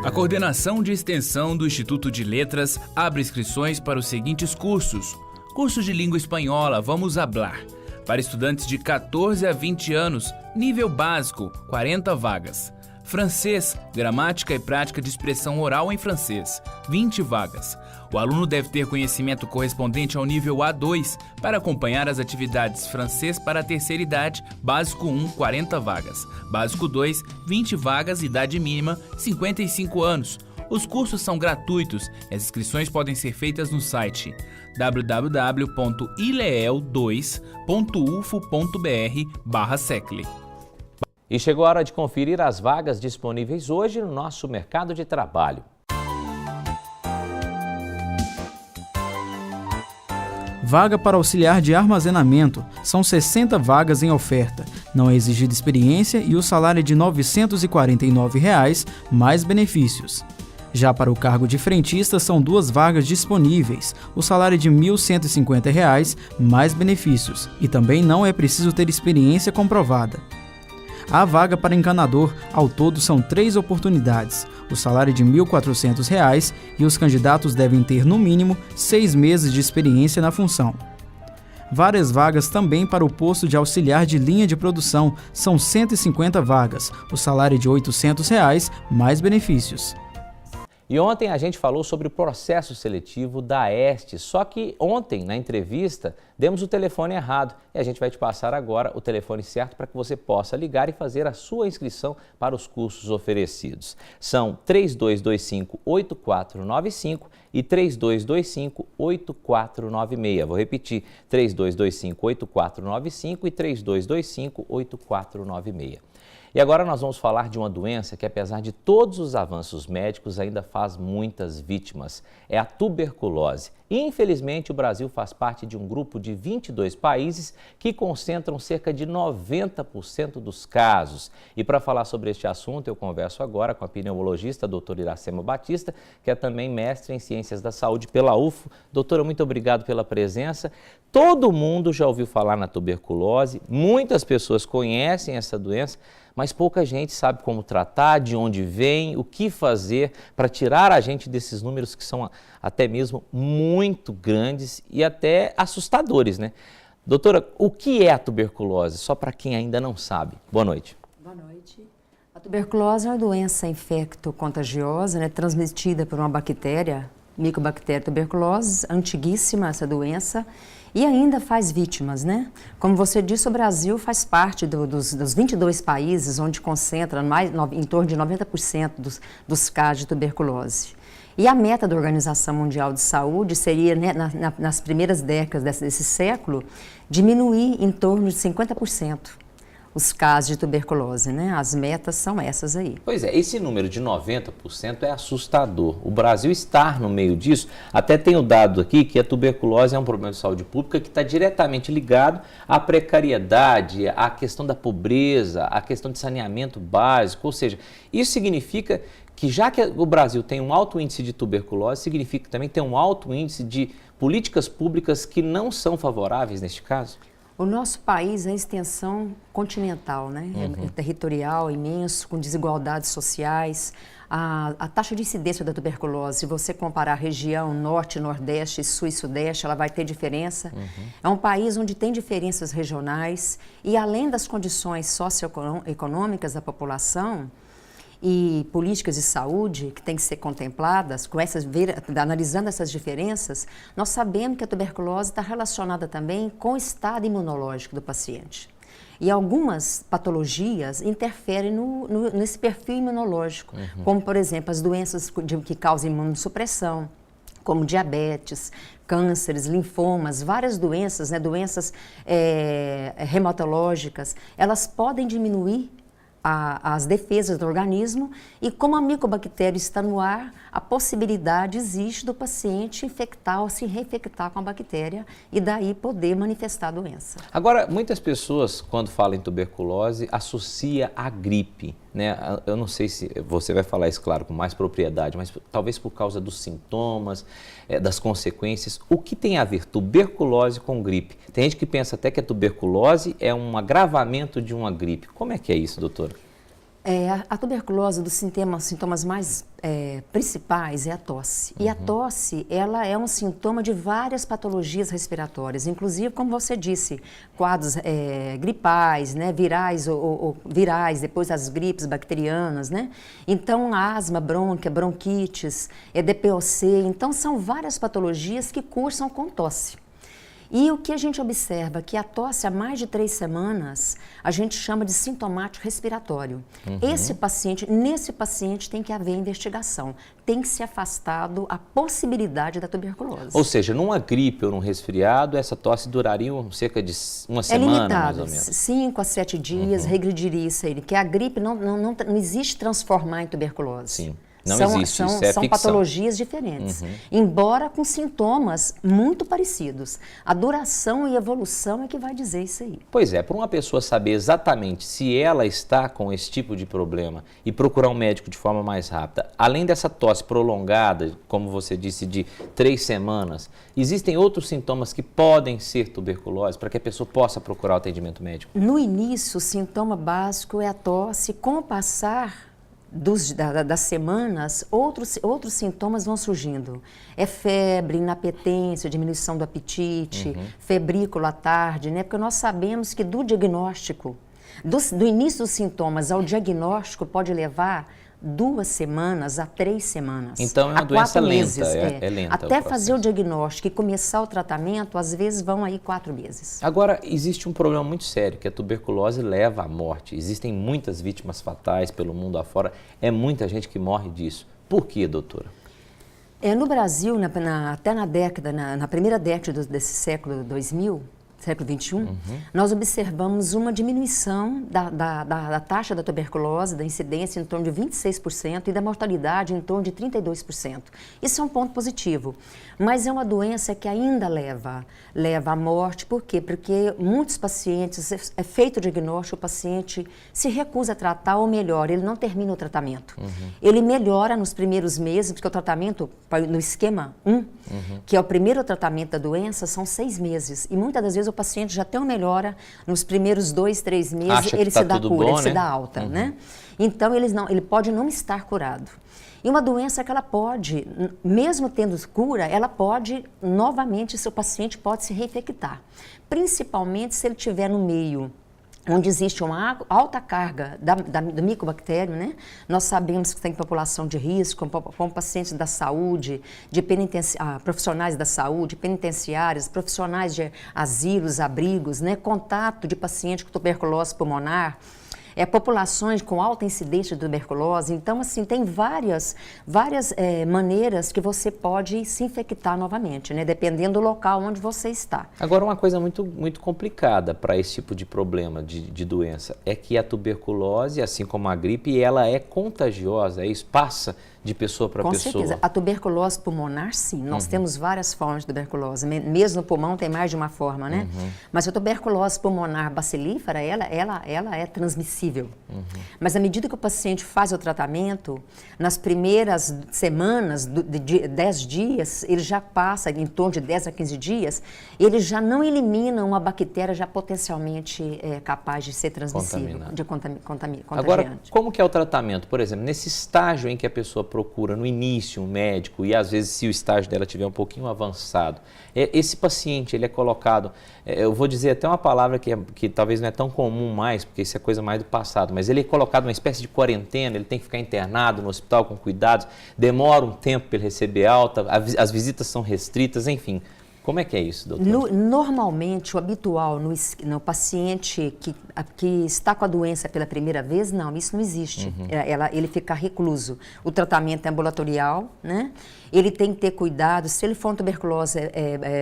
A coordenação de extensão do Instituto de Letras abre inscrições para os seguintes cursos. Curso de Língua Espanhola Vamos Hablar, para estudantes de 14 a 20 anos, nível básico, 40 vagas. Francês, Gramática e Prática de Expressão Oral em Francês, 20 vagas. O aluno deve ter conhecimento correspondente ao nível A2 para acompanhar as atividades Francês para a terceira idade, Básico 1, 40 vagas. Básico 2, 20 vagas, idade mínima, 55 anos. Os cursos são gratuitos e as inscrições podem ser feitas no site www.ileel2.ufo.br/secle. E chegou a hora de conferir as vagas disponíveis hoje no nosso mercado de trabalho. Vaga para auxiliar de armazenamento. São 60 vagas em oferta. Não é exigida experiência e o salário é de R$ 949,00, mais benefícios. Já para o cargo de frentista, são 2 vagas disponíveis. O salário é de R$ 1.150,00, mais benefícios. E também não é preciso ter experiência comprovada. Há vaga para encanador, ao todo são 3 oportunidades. O salário é de R$ 1.400,00 e os candidatos devem ter, no mínimo, 6 meses de experiência na função. Várias vagas também para o posto de auxiliar de linha de produção, são 150 vagas. O salário é de R$ 800,00, mais benefícios. E ontem a gente falou sobre o processo seletivo da Este, só que ontem, na entrevista, demos o telefone errado e a gente vai te passar agora o telefone certo para que você possa ligar e fazer a sua inscrição para os cursos oferecidos. São 3225-8495 e 3225-8496. Vou repetir, 3225-8495 e 3225-8496. E agora nós vamos falar de uma doença que, apesar de todos os avanços médicos, ainda faz muitas vítimas. É a tuberculose. E, infelizmente, o Brasil faz parte de um grupo de 22 países que concentram cerca de 90% dos casos. E para falar sobre este assunto, eu converso agora com a pneumologista, a doutora Iracema Batista, que é também mestre em Ciências da Saúde pela UFO. Doutora, muito obrigado pela presença. Todo mundo já ouviu falar na tuberculose, muitas pessoas conhecem essa doença, mas pouca gente sabe como tratar, de onde vem, o que fazer para tirar a gente desses números que são até mesmo muito grandes e até assustadores, né? Doutora, o que é a tuberculose? Só para quem ainda não sabe. Boa noite. Boa noite. A tuberculose é uma doença infecto-contagiosa, né, transmitida por uma bactéria, Mycobacterium tuberculosis, antiguíssima essa doença, e ainda faz vítimas, né? Como você disse, o Brasil faz parte dos 22 países onde concentra em torno de 90% dos casos de tuberculose. E a meta da Organização Mundial de Saúde seria, né, nas primeiras décadas desse século, diminuir em torno de 50% os casos de tuberculose, né? As metas são essas aí. Pois é, esse número de 90% é assustador. O Brasil está no meio disso. Até tem o dado aqui que a tuberculose é um problema de saúde pública que está diretamente ligado à precariedade, à questão da pobreza, à questão de saneamento básico. Ou seja, isso significa que já que o Brasil tem um alto índice de tuberculose, significa também ter um alto índice de políticas públicas que não são favoráveis neste caso? O nosso país é extensão continental, né? É territorial, imenso, com desigualdades sociais. A taxa de incidência da tuberculose, se você comparar a região norte, nordeste, sul e sudeste, ela vai ter diferença. É um país onde tem diferenças regionais e, além das condições socioeconômicas da população e políticas de saúde que têm que ser contempladas, analisando essas diferenças, nós sabemos que a tuberculose está relacionada também com o estado imunológico do paciente. E algumas patologias interferem nesse perfil imunológico, como, por exemplo, as doenças que causam imunossupressão, como diabetes, cânceres, linfomas, várias doenças, né, doenças reumatológicas, elas podem diminuir as defesas do organismo e, como a micobactéria está no ar, a possibilidade existe do paciente infectar ou se reinfectar com a bactéria e daí poder manifestar a doença. Agora, muitas pessoas, quando falam em tuberculose, associam à gripe, né? Eu não sei se você vai falar isso, claro, com mais propriedade, mas talvez por causa dos sintomas, das consequências. O que tem a ver tuberculose com gripe? Tem gente que pensa até que a tuberculose é um agravamento de uma gripe. Como é que é isso, doutora? A tuberculose, dos sintomas mais principais é a tosse. E a tosse, ela é um sintoma de várias patologias respiratórias, inclusive, como você disse, quadros gripais, né, virais, ou virais, depois as gripes bacterianas, né? Então, asma, bronquites, DPOC, então são várias patologias que cursam com tosse. E o que a gente observa que a tosse há mais de 3 semanas, a gente chama de sintomático respiratório. Nesse paciente tem que haver investigação, tem que ser afastado a possibilidade da tuberculose. Ou seja, numa gripe ou num resfriado, essa tosse duraria cerca de uma semana, mais ou menos? 5 a 7 dias, regrediria isso aí, que a gripe não existe transformar em tuberculose. Sim. Não existe, isso é são ficção. patologias diferentes, embora com sintomas muito parecidos. A duração e evolução é que vai dizer isso aí. Pois é, para uma pessoa saber exatamente se ela está com esse tipo de problema e procurar um médico de forma mais rápida, além dessa tosse prolongada, como você disse, de 3 semanas, existem outros sintomas que podem ser tuberculose para que a pessoa possa procurar o atendimento médico? No início, o sintoma básico é a tosse. Com o passar das semanas, outros sintomas vão surgindo. É febre, inapetência, diminuição do apetite, febrícula à tarde, né? Porque nós sabemos que do diagnóstico, do início dos sintomas ao diagnóstico pode levar 2 semanas a 3 semanas. Então é uma doença lenta, é lenta. Até fazer o diagnóstico e começar o tratamento, às vezes vão aí 4 meses. Agora, existe um problema muito sério, que a tuberculose leva à morte. Existem muitas vítimas fatais pelo mundo afora, é muita gente que morre disso. Por quê, doutora? No Brasil, até na primeira década desse século 2000, século XXI, nós observamos uma diminuição da taxa da tuberculose, da incidência em torno de 26% e da mortalidade em torno de 32%. Isso é um ponto positivo, mas é uma doença que ainda leva à morte. Por quê? Porque muitos pacientes, é feito o diagnóstico, o paciente se recusa a tratar, ou melhor, ele não termina o tratamento. Ele melhora nos primeiros meses, porque o tratamento, no esquema 1, que é o primeiro tratamento da doença, são 6 meses. E muitas das vezes o paciente já tem uma melhora, nos primeiros 2, 3 meses ele se dá cura, ele se dá alta, né? Então ele pode não estar curado. E uma doença que ela pode, mesmo tendo cura, ela pode, novamente, seu paciente pode se reinfectar. Principalmente se ele estiver no meio onde existe uma alta carga do micobactério, né? Nós sabemos que tem população de risco, como pacientes da saúde, profissionais da saúde, penitenciárias, profissionais de asilos, abrigos, né? Contato de paciente com tuberculose pulmonar, populações com alta incidência de tuberculose. Então, assim, tem várias maneiras que você pode se infectar novamente, né? Dependendo do local onde você está. Agora, uma coisa muito, muito complicada para esse tipo de problema, de doença, é que a tuberculose, assim como a gripe, ela é contagiosa, isso passa de pessoa para pessoa. Com certeza. A tuberculose pulmonar, sim. Nós temos várias formas de tuberculose. Mesmo no pulmão tem mais de uma forma, né? Mas a tuberculose pulmonar bacilífera, ela é transmissível. Mas à medida que o paciente faz o tratamento, nas primeiras semanas, de 10 dias, ele já passa, em torno de 10 a 15 dias, ele já não elimina uma bactéria já potencialmente capaz de ser transmissível, contagiante. Agora, como que é o tratamento? Por exemplo, nesse estágio em que a pessoa procura no início um médico e às vezes se o estágio dela tiver um pouquinho avançado, esse paciente ele é colocado, eu vou dizer até uma palavra que talvez não é tão comum mais, porque isso é coisa mais do passado, mas ele é colocado numa espécie de quarentena, ele tem que ficar internado no hospital com cuidados, demora um tempo para ele receber alta, as visitas são restritas, enfim. Como é que é isso, doutor? Normalmente, o habitual no paciente que está com a doença pela primeira vez, não, isso não existe. Ele fica recluso. O tratamento é ambulatorial, né? Ele tem que ter cuidado. Se ele for uma tuberculose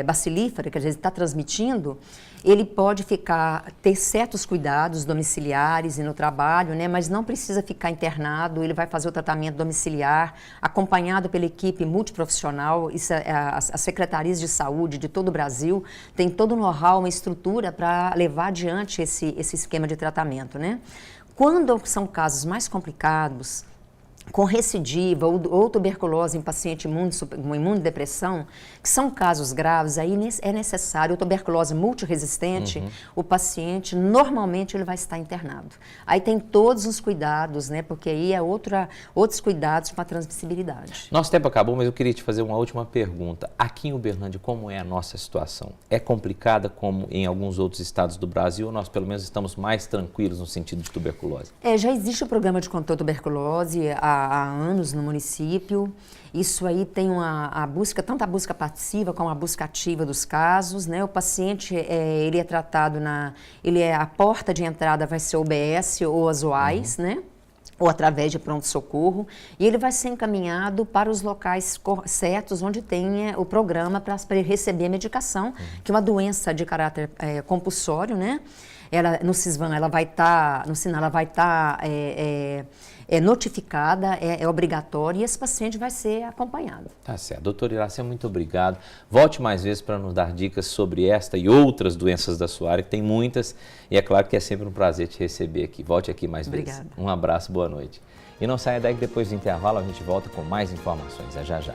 bacilífera, que às vezes está transmitindo, ele pode ter certos cuidados domiciliares e no trabalho, né? Mas não precisa ficar internado. Ele vai fazer o tratamento domiciliar, acompanhado pela equipe multiprofissional. As secretarias de saúde de todo o Brasil têm todo o know-how, uma estrutura para levar adiante esse esquema de tratamento, né? Quando são casos mais complicados, com recidiva ou tuberculose em paciente com imunodepressão, que são casos graves, aí é necessário, tuberculose multiresistente, o paciente normalmente ele vai estar internado. Aí tem todos os cuidados, né, porque aí é outros cuidados com a transmissibilidade. Nosso tempo acabou, mas eu queria te fazer uma última pergunta. Aqui em Uberlândia, como é a nossa situação? É complicada como em alguns outros estados do Brasil, ou nós pelo menos estamos mais tranquilos no sentido de tuberculose? Já existe o programa de controle de tuberculose há anos no município. Isso aí tem a busca, tanto a busca passiva como a busca ativa dos casos, né? O paciente, ele é tratado a porta de entrada vai ser o UBS ou as UAIs, né? Ou através de pronto-socorro, e ele vai ser encaminhado para os locais certos onde tem o programa para ele receber a medicação, que é uma doença de caráter compulsório, né? No CISVAN, ela vai estar notificada, é obrigatória, e esse paciente vai ser acompanhado. Tá certo. Doutora Iracema, muito obrigado. Volte mais vezes para nos dar dicas sobre esta e outras doenças da sua área, que tem muitas, e é claro que é sempre um prazer te receber aqui. Volte aqui mais vezes. Obrigada. Um abraço, boa noite. E não saia daí que depois do intervalo a gente volta com mais informações. É já já.